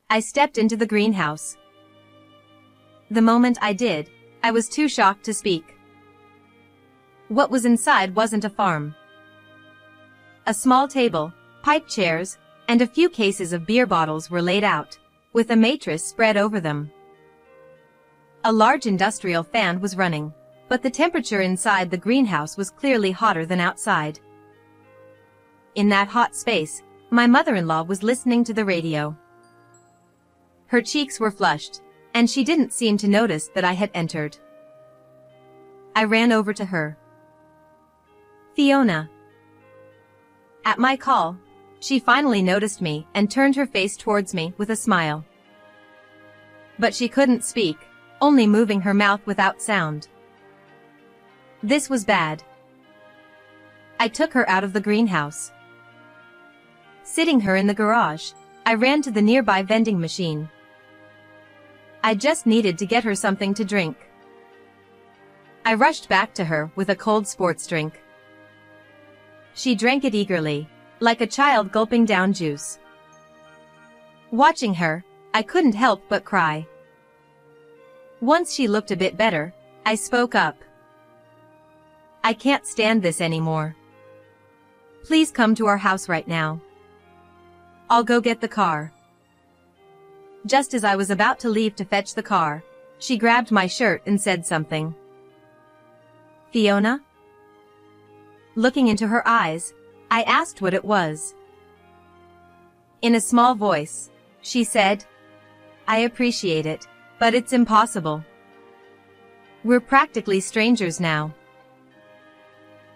I stepped into the greenhouse. The moment I did, I was too shocked to speak. What was inside wasn't a farm. A small table, pipe chairs, and a few cases of beer bottles were laid out, with a mattress spread over them. A large industrial fan was running, but the temperature inside the greenhouse was clearly hotter than outside. In that hot space, my mother-in-law was listening to the radio. Her cheeks were flushed, and she didn't seem to notice that I had entered. I ran over to her. "Fiona." At my call, she finally noticed me and turned her face towards me with a smile. But she couldn't speak, only moving her mouth without sound. This was bad. I took her out of the greenhouse. Sitting her in the garage, I ran to the nearby vending machine. I just needed to get her something to drink. I rushed back to her with a cold sports drink. She drank it eagerly, like a child gulping down juice. Watching her, I couldn't help but cry. Once she looked a bit better, I spoke up. "I can't stand this anymore. Please come to our house right now. I'll go get the car." Just as I was about to leave to fetch the car, she grabbed my shirt and said something. "Fiona?" Looking into her eyes, I asked what it was. In a small voice, she said, "I appreciate it, but it's impossible. We're practically strangers now."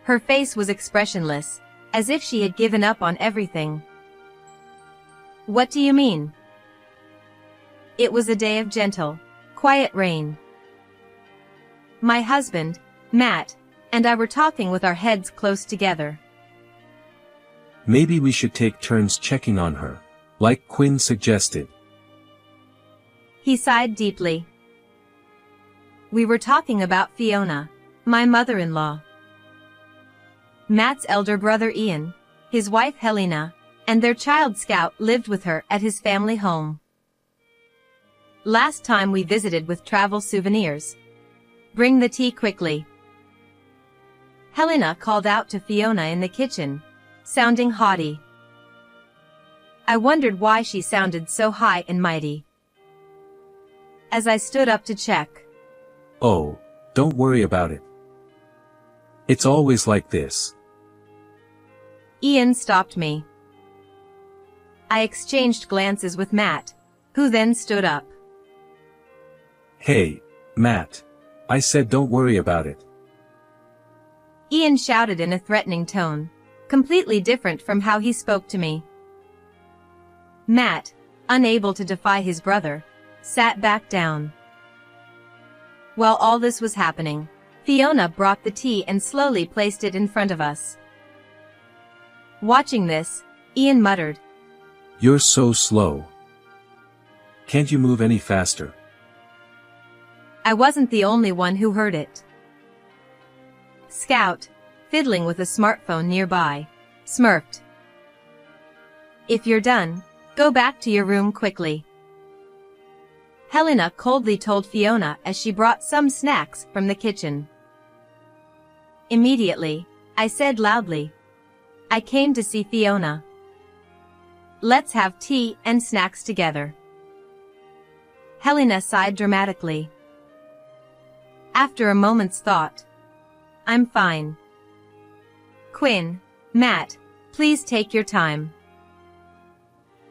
Her face was expressionless, as if she had given up on everything. "What do you mean?" It was a day of gentle, quiet rain. My husband, Matt, and I were talking with our heads close together. "Maybe we should take turns checking on her, like Quinn suggested." He sighed deeply. We were talking about Fiona, my mother-in-law. Matt's elder brother Ian, his wife Helena, and their child Scout lived with her at his family home. Last time we visited with travel souvenirs. "Bring the tea quickly." Helena called out to Fiona in the kitchen, sounding haughty. I wondered why she sounded so high and mighty. As I stood up to check. "Oh, don't worry about it. It's always like this." Ian stopped me. I exchanged glances with Matt, who then stood up. "Hey, Matt. I said don't worry about it." Ian shouted in a threatening tone, completely different from how he spoke to me. Matt, unable to defy his brother, sat back down. While all this was happening, Fiona brought the tea and slowly placed it in front of us. Watching this, Ian muttered, "You're so slow. Can't you move any faster?" I wasn't the only one who heard it. Scout, fiddling with a smartphone nearby, smirked. "If you're done, go back to your room quickly." Helena coldly told Fiona as she brought some snacks from the kitchen. Immediately, I said loudly, "I came to see Fiona. Let's have tea and snacks together." Helena sighed dramatically. After a moment's thought, "I'm fine. Quinn, Matt, please take your time,"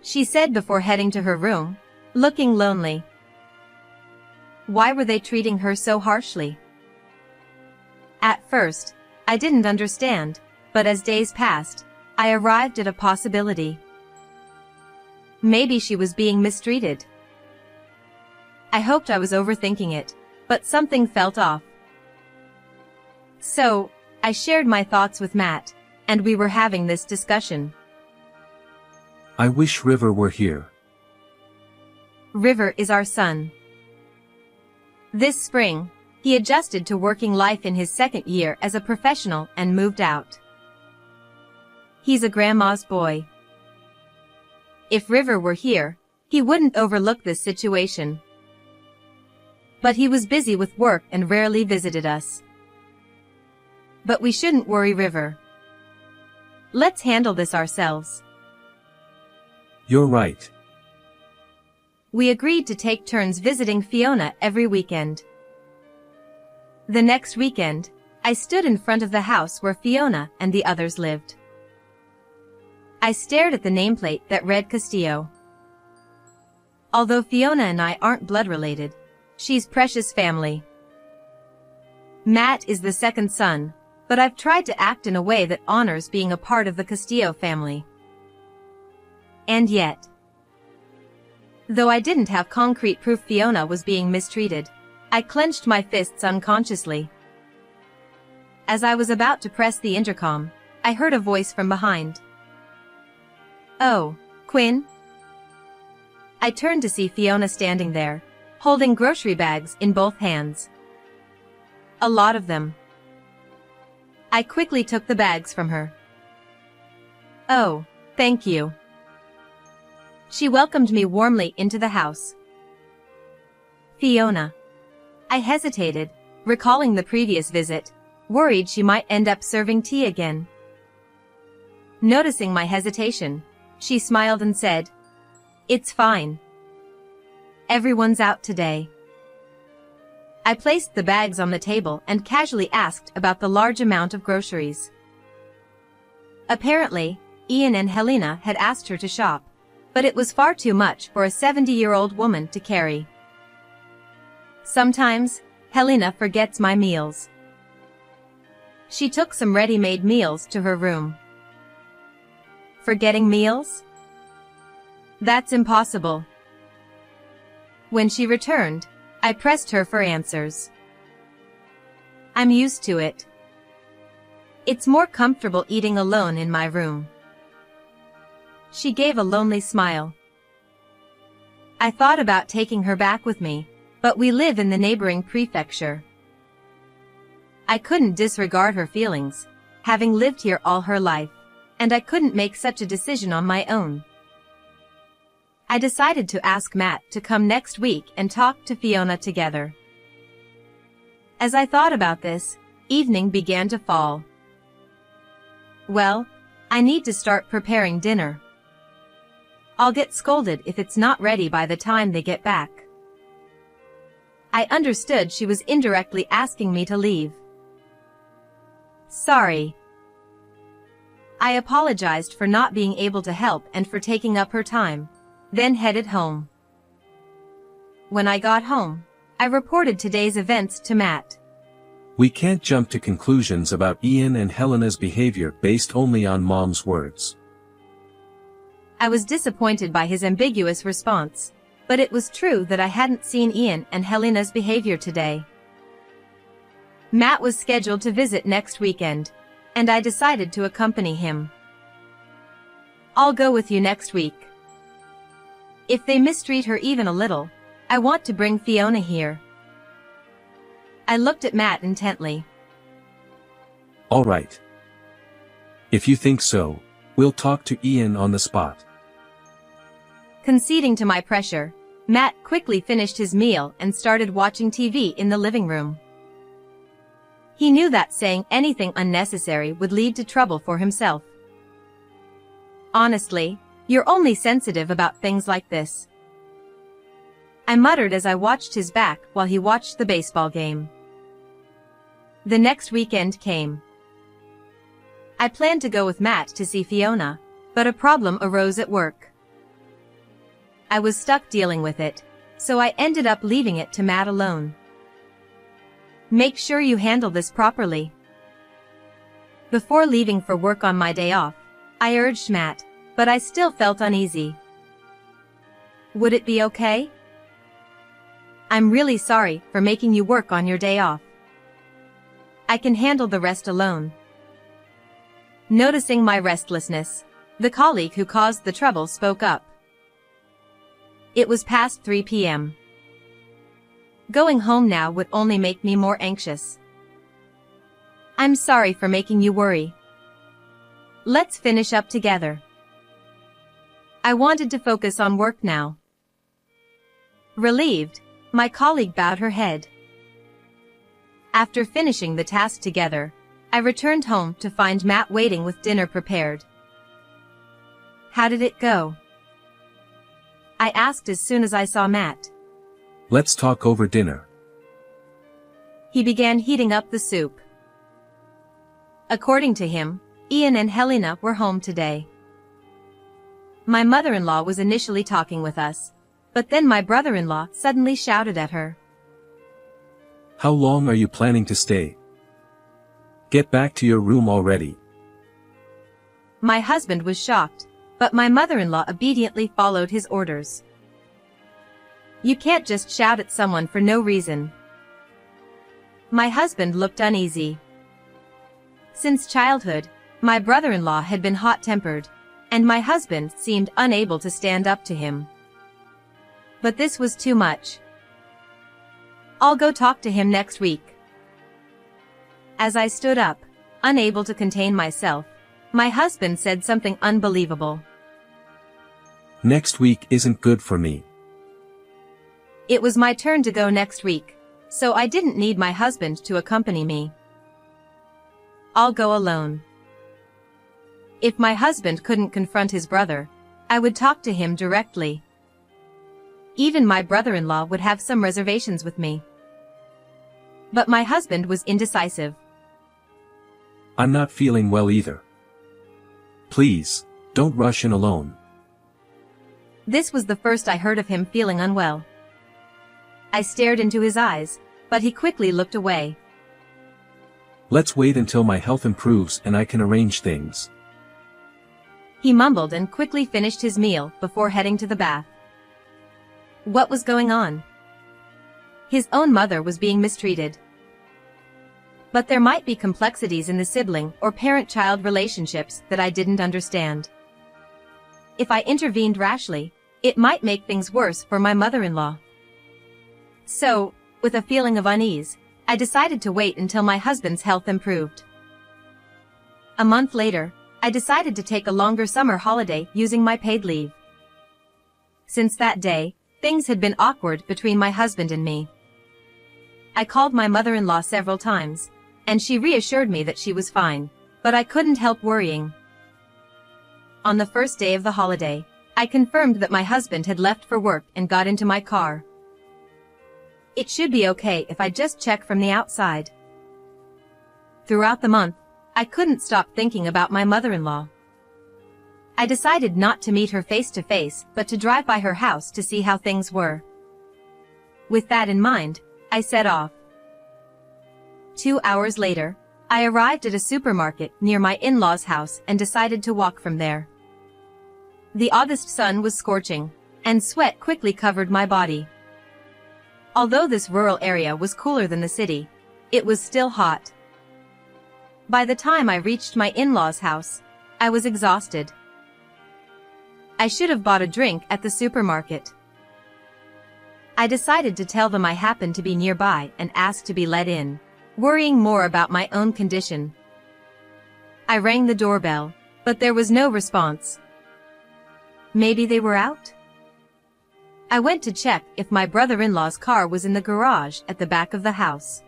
she said before heading to her room, looking lonely. Why were they treating her so harshly? At first, I didn't understand, but as days passed, I arrived at a possibility. Maybe she was being mistreated. I hoped I was overthinking it, but something felt off. So, I shared my thoughts with Matt, and we were having this discussion. "I wish River were here." River is our son. This spring, he adjusted to working life in his second year as a professional and moved out. He's a grandma's boy. If River were here, He wouldn't overlook this situation. But he was busy with work and rarely visited us. But we shouldn't worry, River. Let's handle this ourselves. You're right. We agreed to take turns visiting Fiona every weekend. The next weekend, I stood in front of the house where Fiona and the others lived. I stared at the nameplate that read Castillo. Although Fiona and I aren't blood related, she's precious family. Matt is the second son, but I've tried to act in a way that honors being a part of the Castillo family. And yet, though I didn't have concrete proof Fiona was being mistreated, I clenched my fists unconsciously. As I was about to press the intercom, I heard a voice from behind. "Oh, Quinn?" I turned to see Fiona standing there, holding grocery bags in both hands. A lot of them. I quickly took the bags from her. "Oh, thank you." She welcomed me warmly into the house. "Fiona." I hesitated, recalling the previous visit, worried she might end up serving tea again. Noticing my hesitation, she smiled and said, "It's fine. Everyone's out today." I placed the bags on the table and casually asked about the large amount of groceries. Apparently, Ian and Helena had asked her to shop, but it was far too much for a 70-year-old woman to carry. Sometimes, Helena forgets my meals. She took some ready-made meals to her room. Forgetting meals? That's impossible. When she returned, I pressed her for answers. "I'm used to it. It's more comfortable eating alone in my room." She gave a lonely smile. I thought about taking her back with me, but we live in the neighboring prefecture. I couldn't disregard her feelings, having lived here all her life, and I couldn't make such a decision on my own. I decided to ask Matt to come next week and talk to Fiona together. As I thought about this, evening began to fall. Well, I need to start preparing dinner. I'll get scolded if it's not ready by the time they get back. I understood she was indirectly asking me to leave. Sorry. I apologized for not being able to help and for taking up her time, then headed home. When I got home, I reported today's events to Matt. We can't jump to conclusions about Ian and Helena's behavior based only on Mom's words. I was disappointed by his ambiguous response, but it was true that I hadn't seen Ian and Helena's behavior today. Matt was scheduled to visit next weekend, and I decided to accompany him. "I'll go with you next week. If they mistreat her even a little, I want to bring Fiona here." I looked at Matt intently. All right. If you think so, we'll talk to Ian on the spot. Conceding to my pressure, Matt quickly finished his meal and started watching TV in the living room. He knew that saying anything unnecessary would lead to trouble for himself. "Honestly, you're only sensitive about things like this," I muttered as I watched his back while he watched the baseball game. The next weekend came. I planned to go with Matt to see Fiona, but a problem arose at work. I was stuck dealing with it, so I ended up leaving it to Matt alone. "Make sure you handle this properly." Before leaving for work on my day off, I urged Matt, but I still felt uneasy. "Would it be okay? I'm really sorry for making you work on your day off. I can handle the rest alone." Noticing my restlessness, the colleague who caused the trouble spoke up. It was past 3 p.m. Going home now would only make me more anxious. "I'm sorry for making you worry. Let's finish up together." I wanted to focus on work now, Relieved, my colleague bowed her head. After finishing the task together, I returned home to find Matt waiting with dinner prepared. "How did it go?" I asked as soon as I saw Matt. Let's talk over dinner. He began heating up the soup. According to him, Ian and Helena were home today. My mother-in-law was initially talking with us, but then my brother-in-law suddenly shouted at her. How long are you planning to stay? Get back to your room already. My husband was shocked, but my mother-in-law obediently followed his orders. You can't just shout at someone for no reason. My husband looked uneasy. Since childhood, my brother-in-law had been hot-tempered, and my husband seemed unable to stand up to him. But this was too much. I'll go talk to him next week. As I stood up, unable to contain myself, my husband said something unbelievable. Next week isn't good for me. It was my turn to go next week, so I didn't need my husband to accompany me. I'll go alone. If my husband couldn't confront his brother, I would talk to him directly. Even my brother-in-law would have some reservations with me. But my husband was indecisive. I'm not feeling well either. Please, don't rush in alone. This was the first I heard of him feeling unwell. I stared into his eyes, but he quickly looked away. Let's wait until my health improves and I can arrange things. He mumbled and quickly finished his meal before heading to the bath. What was going on? His own mother was being mistreated. But there might be complexities in the sibling or parent-child relationships that I didn't understand. If I intervened rashly, it might make things worse for my mother-in-law. So, with a feeling of unease, I decided to wait until my husband's health improved. A month later, I decided to take a longer summer holiday using my paid leave. Since that day, things had been awkward between my husband and me. I called my mother-in-law several times, and she reassured me that she was fine, but I couldn't help worrying. On the first day of the holiday, I confirmed that my husband had left for work and got into my car. It should be okay if I just check from the outside. Throughout the month, I couldn't stop thinking about my mother-in-law. I decided not to meet her face to face, but to drive by her house to see how things were. With that in mind, I set off. 2 hours later, I arrived at a supermarket near my in-laws' house and decided to walk from there. The August sun was scorching, and sweat quickly covered my body. Although this rural area was cooler than the city, it was still hot. By the time I reached my in-laws' house, I was exhausted. I should have bought a drink at the supermarket. I decided to tell them I happened to be nearby and asked to be let in, worrying more about my own condition. I rang the doorbell, but there was no response. Maybe they were out? I went to check if my brother-in-law's car was in the garage at the back of the house.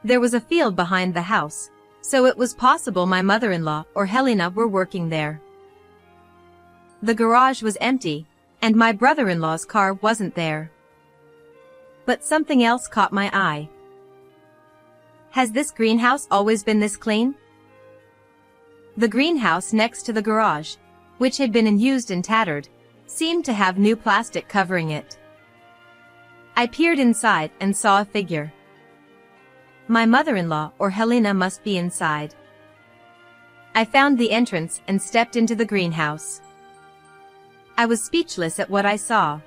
There was a field behind the house, so it was possible my mother-in-law or Helena were working there. The garage was empty, and my brother-in-law's car wasn't there. But something else caught my eye. Has this greenhouse always been this clean? The greenhouse next to the garage, which had been unused and tattered, seemed to have new plastic covering it. I peered inside and saw a figure. My mother-in-law or Helena must be inside. I found the entrance and stepped into the greenhouse. I was speechless at what I saw.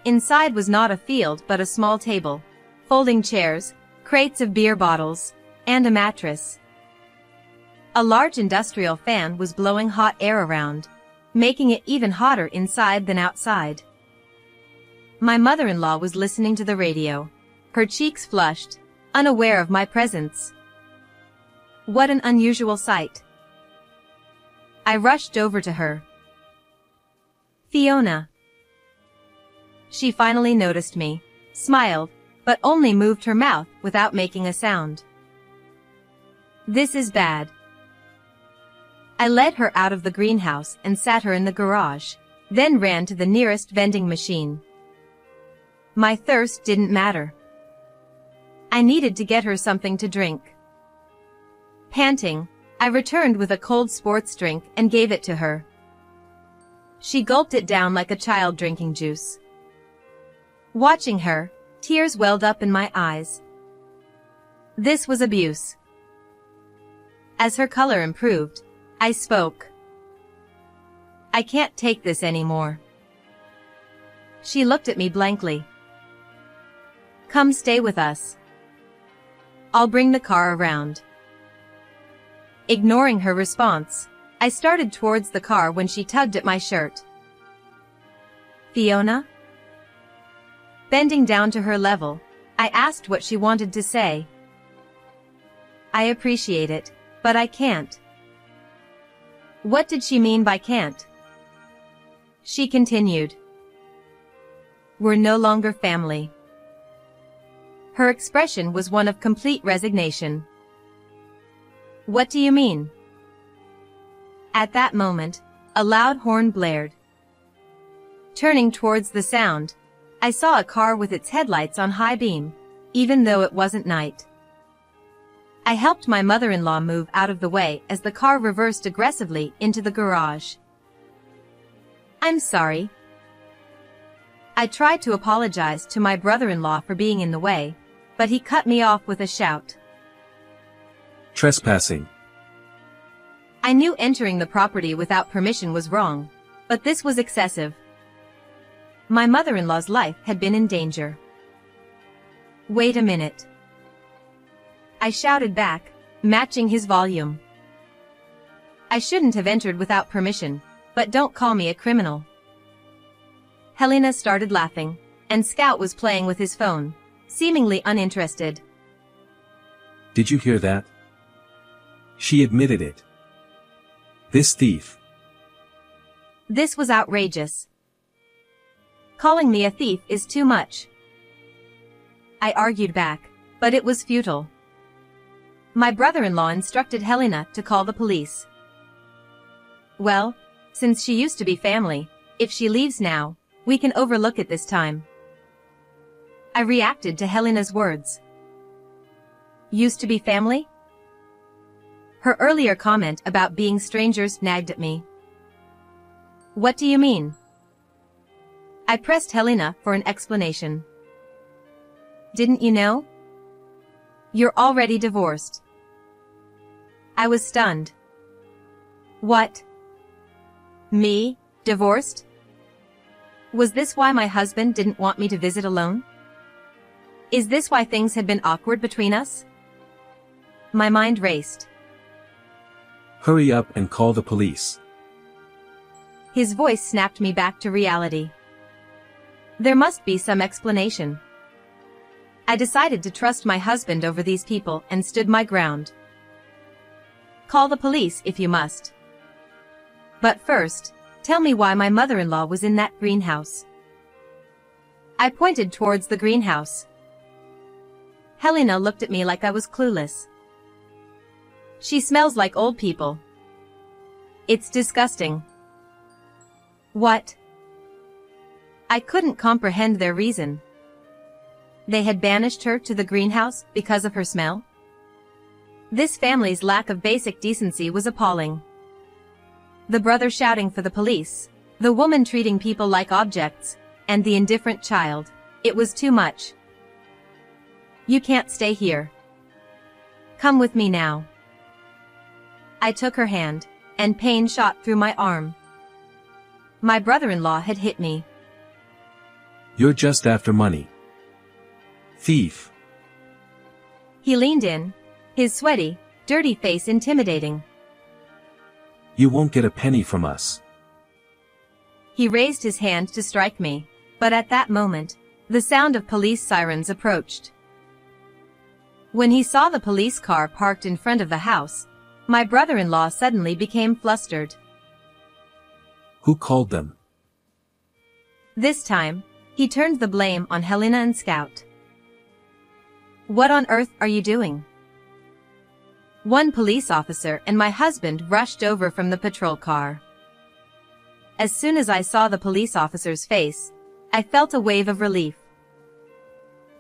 Inside was not a field but a small table, folding chairs, crates of beer bottles, and a mattress. A large industrial fan was blowing hot air around, making it even hotter inside than outside. My mother-in-law was listening to the radio, her cheeks flushed, unaware of my presence. What an unusual sight. I rushed over to her. Fiona. She finally noticed me, smiled, but only moved her mouth without making a sound. This is bad. I led her out of the greenhouse and sat her in the garage, then ran to the nearest vending machine. My thirst didn't matter. I needed to get her something to drink. Panting, I returned with a cold sports drink and gave it to her. She gulped it down like a child drinking juice. Watching her, tears welled up in my eyes. This was abuse. As her color improved, I spoke. I can't take this anymore. She looked at me blankly. Come stay with us. I'll bring the car around. Ignoring her response, I started towards the car when she tugged at my shirt. Fiona? Bending down to her level, I asked what she wanted to say. I appreciate it, but I can't. What did she mean by can't? She continued. We're no longer family. Her expression was one of complete resignation. What do you mean? At that moment, a loud horn blared. Turning towards the sound, I saw a car with its headlights on high beam, even though it wasn't night. I helped my mother-in-law move out of the way as the car reversed aggressively into the garage. I'm sorry. I tried to apologize to my brother-in-law for being in the way, but he cut me off with a shout. Trespassing. I knew entering the property without permission was wrong, but this was excessive. My mother-in-law's life had been in danger. Wait a minute. I shouted back, matching his volume. I shouldn't have entered without permission, but don't call me a criminal. Helena started laughing, and Scout was playing with his phone, seemingly uninterested. Did you hear that? She admitted it. This thief. This was outrageous. Calling me a thief is too much. I argued back, but it was futile. My brother-in-law instructed Helena to call the police. Well, since she used to be family, if she leaves now, we can overlook it this time. I reacted to Helena's words. Used to be family? Her earlier comment about being strangers nagged at me. What do you mean? I pressed Helena for an explanation. Didn't you know? You're already divorced. I was stunned. What? Me, divorced? Was this why my husband didn't want me to visit alone? Is this why things had been awkward between us? My mind raced. Hurry up and call the police. His voice snapped me back to reality. There must be some explanation. I decided to trust my husband over these people and stood my ground. Call the police if you must. But first, tell me why my mother-in-law was in that greenhouse. I pointed towards the greenhouse. Helena looked at me like I was clueless. She smells like old people. It's disgusting. What? I couldn't comprehend their reason. They had banished her to the greenhouse because of her smell? This family's lack of basic decency was appalling. The brother shouting for the police, the woman treating people like objects, and the indifferent child. It was too much. You can't stay here. Come with me now. I took her hand, and pain shot through my arm. My brother-in-law had hit me. You're just after money. Thief. He leaned in, his sweaty, dirty face intimidating. You won't get a penny from us. He raised his hand to strike me, but at that moment, the sound of police sirens approached. When he saw the police car parked in front of the house, my brother-in-law suddenly became flustered. Who called them? This time, He turned the blame on Helena and Scout. "What on earth are you doing?" One police officer and my husband rushed over from the patrol car. As soon as I saw the police officer's face, I felt a wave of relief.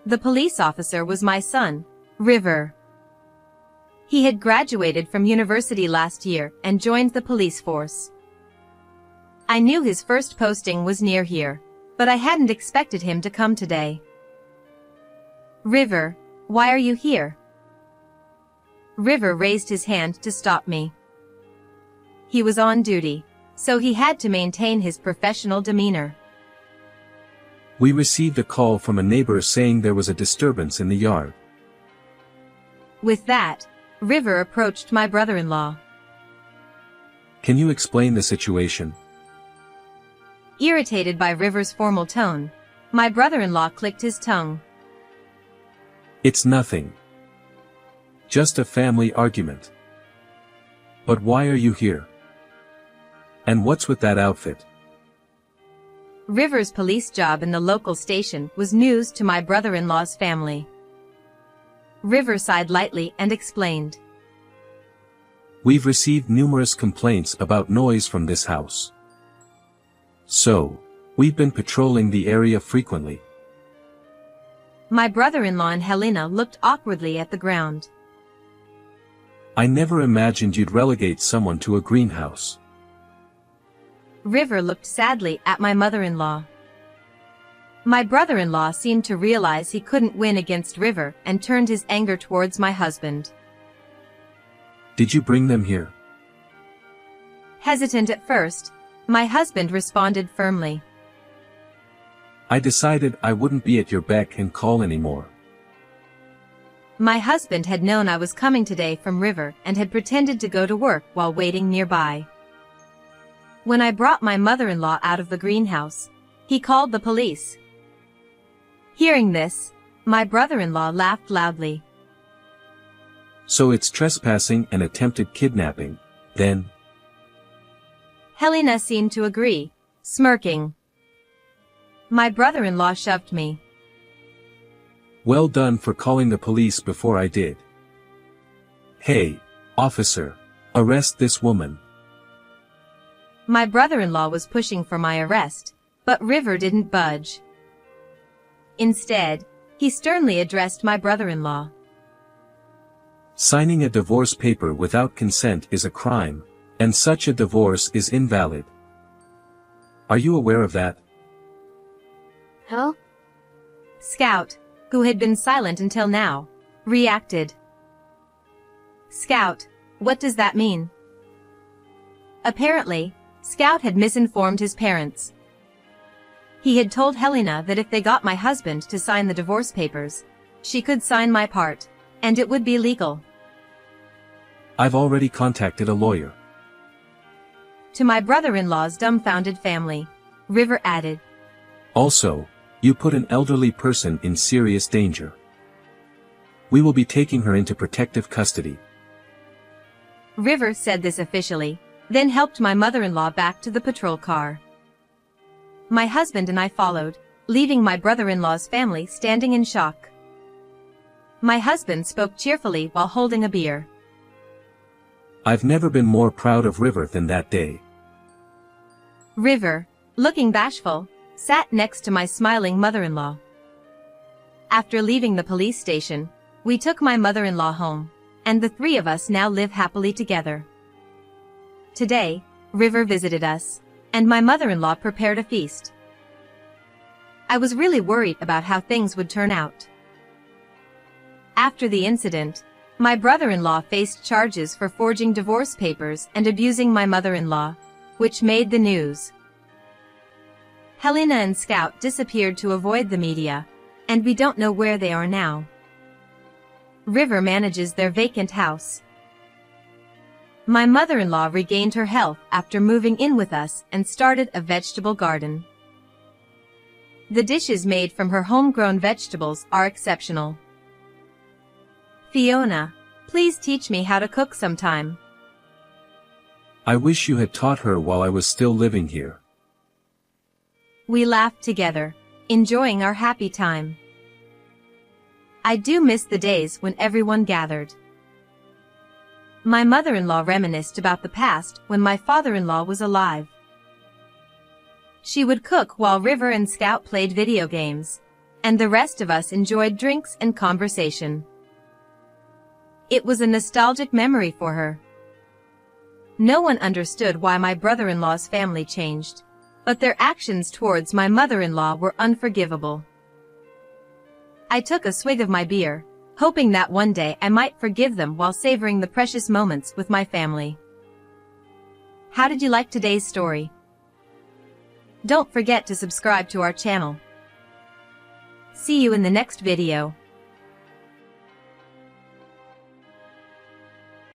The police officer was my son, River. He had graduated from university last year and joined the police force. I knew his first posting was near here, but I hadn't expected him to come today. "River, why are you here?" River raised his hand to stop me. He was on duty, so he had to maintain his professional demeanor. We received a call from a neighbor saying there was a disturbance in the yard. With that, River approached my brother-in-law. Can you explain the situation? Irritated by River's formal tone, my brother-in-law clicked his tongue. It's nothing. Just a family argument. But why are you here? And what's with that outfit? River's police job in the local station was news to my brother-in-law's family. River sighed lightly and explained. We've received numerous complaints about noise from this house. So, we've been patrolling the area frequently. My brother-in-law and Helena looked awkwardly at the ground. I never imagined you'd relegate someone to a greenhouse. River looked sadly at my mother-in-law. My brother-in-law seemed to realize he couldn't win against River and turned his anger towards my husband. Did you bring them here? Hesitant at first, my husband responded firmly. I decided I wouldn't be at your beck and call anymore. My husband had known I was coming today from River and had pretended to go to work while waiting nearby. When I brought my mother-in-law out of the greenhouse, he called the police. Hearing this, my brother-in-law laughed loudly. So it's trespassing and attempted kidnapping, then? Helena seemed to agree, smirking. My brother-in-law shoved me. Well done for calling the police before I did. Hey, officer, arrest this woman. My brother-in-law was pushing for my arrest, but River didn't budge. Instead, he sternly addressed my brother-in-law. Signing a divorce paper without consent is a crime, and such a divorce is invalid. Are you aware of that? Huh? Scout, who had been silent until now, reacted. Scout, what does that mean? Apparently, Scout had misinformed his parents. He had told Helena that if they got my husband to sign the divorce papers, she could sign my part, and it would be legal. I've already contacted a lawyer. To my brother-in-law's dumbfounded family, River added. Also, you put an elderly person in serious danger. We will be taking her into protective custody. River said this officially, then helped my mother-in-law back to the patrol car. My husband and I followed, leaving my brother-in-law's family standing in shock. My husband spoke cheerfully while holding a beer. I've never been more proud of River than that day. River, looking bashful, sat next to my smiling mother-in-law. After leaving the police station, we took my mother-in-law home, and the three of us now live happily together. Today, River visited us, and my mother-in-law prepared a feast. I was really worried about how things would turn out. After the incident, my brother-in-law faced charges for forging divorce papers and abusing my mother-in-law, which made the news. Helena and Scout disappeared to avoid the media, and we don't know where they are now. River manages their vacant house. My mother-in-law regained her health after moving in with us and started a vegetable garden. The dishes made from her homegrown vegetables are exceptional. Fiona, please teach me how to cook sometime. I wish you had taught her while I was still living here. We laughed together, enjoying our happy time. I do miss the days when everyone gathered. My mother-in-law reminisced about the past when my father-in-law was alive. She would cook while River and Scout played video games, and the rest of us enjoyed drinks and conversation. It was a nostalgic memory for her. No one understood why my brother-in-law's family changed, but their actions towards my mother-in-law were unforgivable. I took a swig of my beer, hoping that one day I might forgive them while savoring the precious moments with my family. How did you like today's story? Don't forget to subscribe to our channel. See you in the next video.